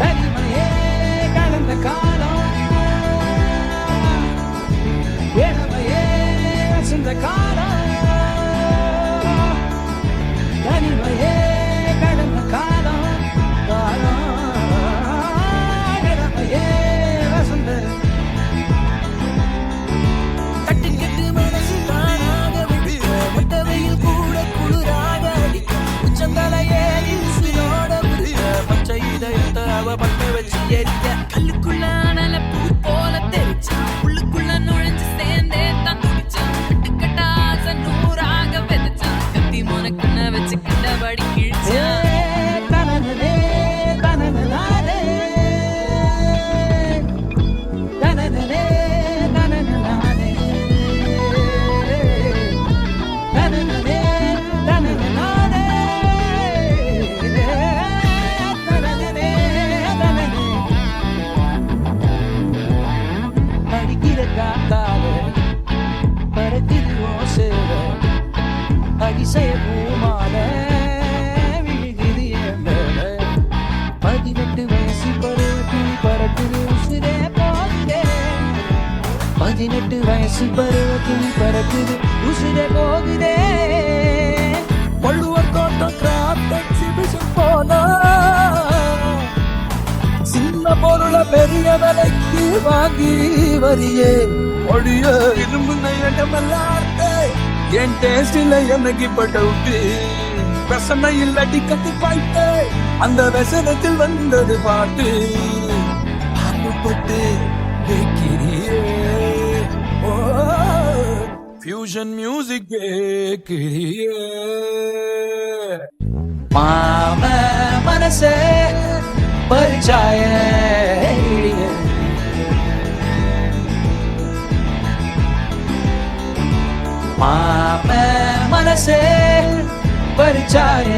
தனிமையே கடந்த காலம் இளமையே வசந்த காலம் தனிமையே கடந்த காலம் இளமையே வசந்த தட்டுக்கெட்டு மனசு தானாக விடுற மட்டவையில் கூட குளிராக அடிக்க உச்சந்தலையே இன்சுலோட விடுற பச்சை இதயத்தை அவ பட்ட வச்சு எரிக்க கல்லுக்குள்ள அனல பூ போல தெரிச்சா உள்ளுக்குள்ள நுழைஞ்சு சேர்ந்தே தான் துடிச்சான் கட்டுக்கட்டா ஆசை நூறாக விதைச்சான் கத்தி முனக்குன்ன வச்சு கண்டபடி கிழிச்சான் தனனே தனனே தனனே அதிசய பூமால விழுகுது என் மேல 18 வயசு பருவத்தில் பறக்குது உசுரே போகுதே 18 வயசு பருவத்தில் பறக்குது உசுரே போகுதே வள்ளுவர் தோட்டம் கிராஃப்ட் எக்ஸிபிஷன் போனா சின்ன பொருளை பெரிய விலைக்கு வாங்கி வரியே ஒழிய இரும்பு இடமெல்லாம் என் டேஸ்டில் எனக்கு இப்ப டவுட்டு ரசனை இல்லடி கட்டி பாய்ட்டு அந்த ரசனத்தில் வந்தது பாட்டு பாட்டுப்பட்டு கேட்கிறியே ஓ ஃபியூஷன் மியூசிக் கேட்கிறியே மாம மனசே பரிச்சாய மாம மனசே பரிச்சாய